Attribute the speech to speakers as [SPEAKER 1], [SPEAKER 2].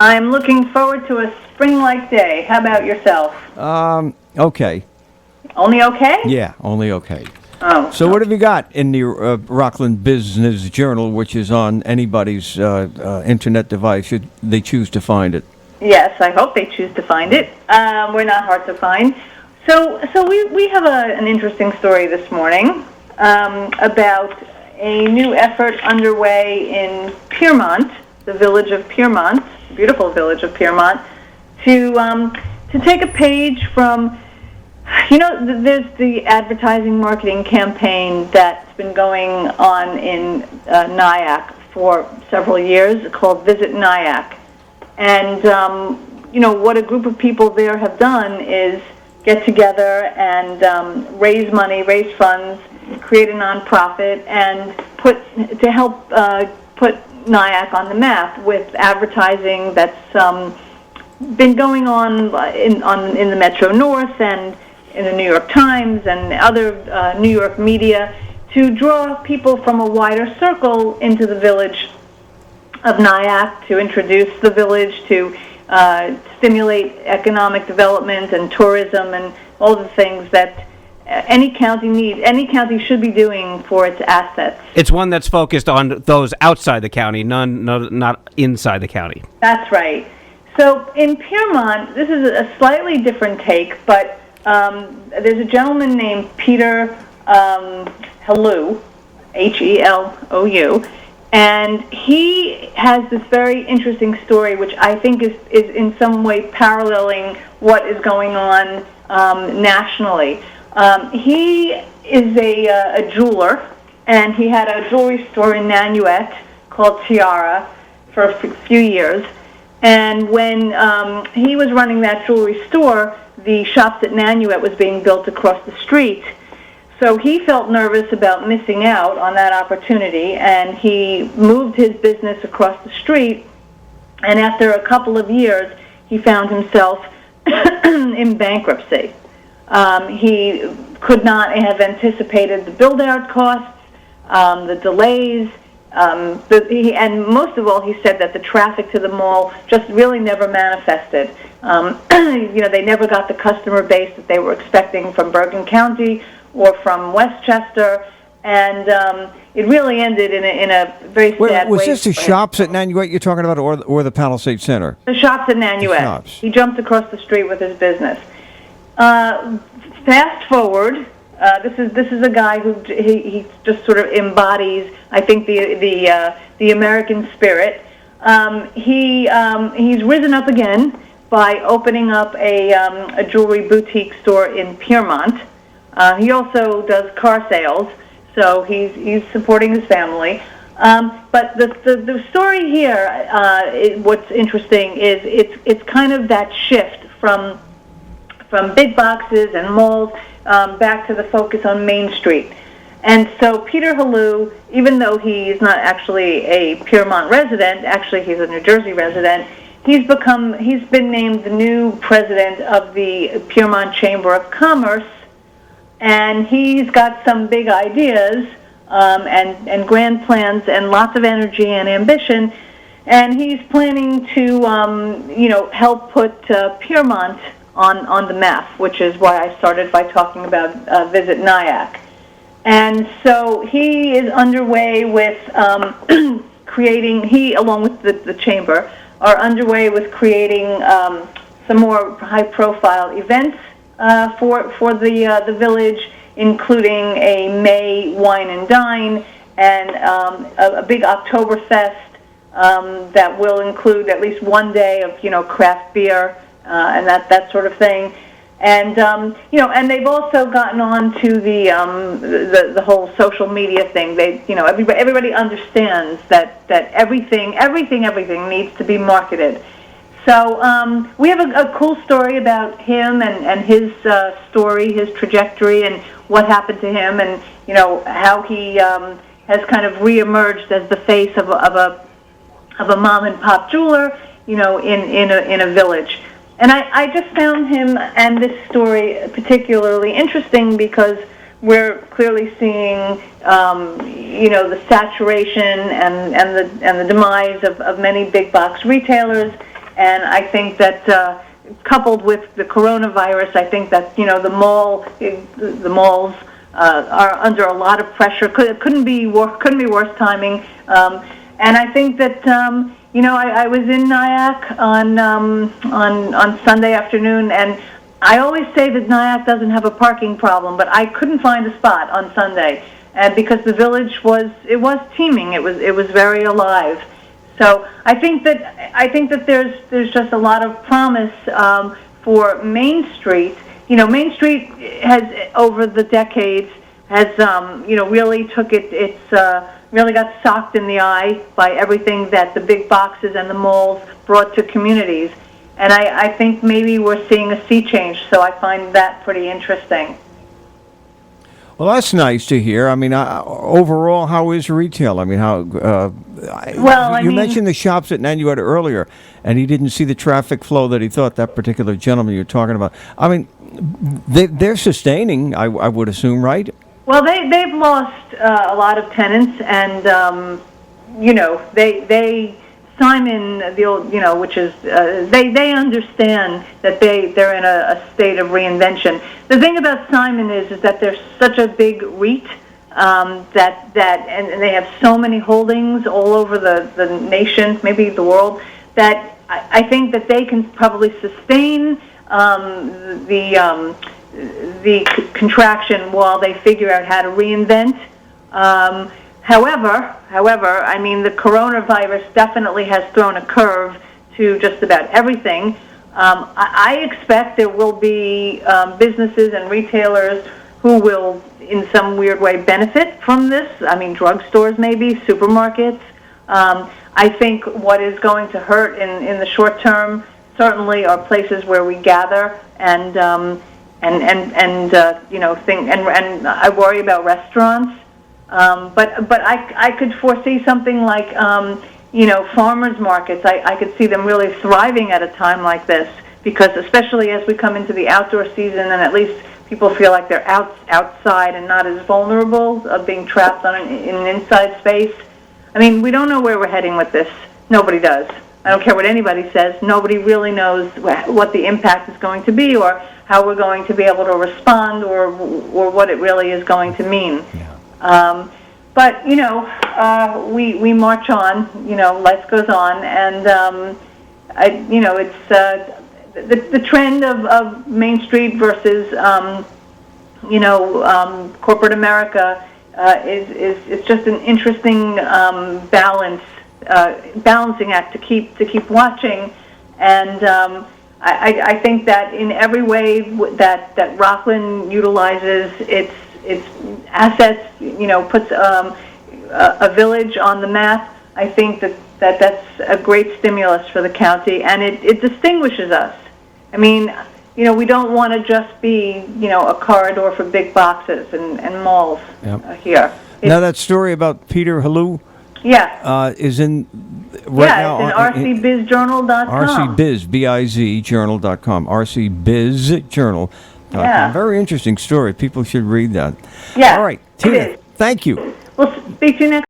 [SPEAKER 1] I'm looking forward to a spring-like day. How about yourself?
[SPEAKER 2] Okay.
[SPEAKER 1] Only okay?
[SPEAKER 2] Yeah, only okay.
[SPEAKER 1] Oh.
[SPEAKER 2] So what have you got in the Rockland Business Journal, which is on anybody's internet device should they choose to find it?
[SPEAKER 1] Yes, I hope they choose to find it. We're not hard to find. So we have an interesting story this morning about a new effort underway in Piermont, the village of Piermont, the beautiful village of Piermont, to take a page from, there's the advertising marketing campaign that's been going on in Nyack for several years called Visit Nyack. And, what a group of people there have done is get together and raise money, raise funds, create a nonprofit, and help put Nyack on the map with advertising that's been going on in the Metro North and in the New York Times and other New York media to draw people from a wider circle into the village of Nyack, to introduce the village, to stimulate economic development and tourism and all the things that any county should be doing for its assets.
[SPEAKER 3] It's one that's focused on those outside the county, not inside the county.
[SPEAKER 1] That's right. So in Piermont, this is a slightly different take, but there's a gentleman named Peter Helou, Helou, and he has this very interesting story, which I think is in some way paralleling what is going on nationally. He is a jeweler, and he had a jewelry store in Nanuet called Tiara for a few years. And when he was running that jewelry store, the Shops at Nanuet was being built across the street. So he felt nervous about missing out on that opportunity, and he moved his business across the street. And after a couple of years, he found himself in bankruptcy. He could not have anticipated the build-out costs, the delays, and most of all, he said that the traffic to the mall just really never manifested. They never got the customer base that they were expecting from Bergen County or from Westchester, and it really ended in a very sad way.
[SPEAKER 2] Was this the Shops at Nanuet you're talking about, or the Palisade Center?
[SPEAKER 1] The Shops at Nanuet. He jumped across the street with his business. Fast forward, this is a guy who he just sort of embodies, I think, the American spirit. He's risen up again by opening up a jewelry boutique store in Piermont. He also does car sales, so he's supporting his family. But the story here, what's interesting is it's kind of that shift from big boxes and malls back to the focus on Main Street. And so Peter Helou, even though he's not actually a Piermont resident, actually he's a New Jersey resident, he's been named the new president of the Piermont Chamber of Commerce, and he's got some big ideas and grand plans and lots of energy and ambition, and he's planning to help put Piermont on the map, which is why I started by talking about Visit Nyack. And so he is underway with he, along with the Chamber, are underway with creating some more high-profile events for the village, including a May Wine and Dine and a big Oktoberfest that will include at least one day of craft beer and that sort of thing. And and they've also gotten on to the whole social media thing. Everybody understands that everything needs to be marketed. So we have a cool story about him and his story, his trajectory, and what happened to him, and how he has kind of reemerged as the face of a mom and pop jeweler, in a village. And I just found him and this story particularly interesting because we're clearly seeing, the saturation and the demise of many big box retailers, And I think that coupled with the coronavirus, I think that the malls are under a lot of pressure. Couldn't be worse timing. And I think that I was in Nyack on Sunday afternoon, and I always say that Nyack doesn't have a parking problem, but I couldn't find a spot on Sunday, and because the village was teeming. It was very alive. So I think that there's just a lot of promise for Main Street. Main Street has over the decades has really took it's really got socked in the eye by everything that the big boxes and the malls brought to communities. And I think maybe we're seeing a sea change, so I find that pretty interesting.
[SPEAKER 2] Well, that's nice to hear. I mean, overall, how is retail? I mean, how? You mentioned the shops at Nanuet earlier, and he didn't see the traffic flow that he thought that particular gentleman you're talking about. I mean, they're sustaining, I would assume, right?
[SPEAKER 1] Well, they've lost a lot of tenants, and they Simon, the old, which is they understand that they're in a state of reinvention. The thing about Simon is that they're such a big REIT and they have so many holdings all over the nation, maybe the world, that I think that they can probably sustain the contraction while they figure out how to reinvent. However, I mean, the coronavirus definitely has thrown a curve to just about everything. I expect there will be businesses and retailers who will, in some weird way, benefit from this. I mean, drugstores maybe, supermarkets. I think what is going to hurt in the short term certainly are places where we gather and I worry about restaurants. But I could foresee something like farmers markets. I could see them really thriving at a time like this, because especially as we come into the outdoor season, and at least people feel like they're outside and not as vulnerable of being trapped in an inside space. I mean, we don't know where we're heading with this. Nobody does. I don't care what anybody says. Nobody really knows what the impact is going to be, or how we're going to be able to respond, or what it really is going to mean. Yeah. But we march on. Life goes on, and it's the trend of Main Street versus corporate America is just an interesting balancing act to keep watching, and I think that in every way that Rockland utilizes its assets, puts a village on the map, I think that's a great stimulus for the county, and it distinguishes us. I mean, we don't want to just be, a corridor for big boxes and malls. Yep. Here.
[SPEAKER 2] Now that story about Peter Halou, is in now.
[SPEAKER 1] It's in rcbizjournal.com.
[SPEAKER 2] rcbiz, B-I-Z, journal.com. rcbizjournal.com.
[SPEAKER 1] Yeah.
[SPEAKER 2] Very interesting story. People should read that.
[SPEAKER 1] Yeah.
[SPEAKER 2] All right, Tina, thank you.
[SPEAKER 1] We'll speak to you next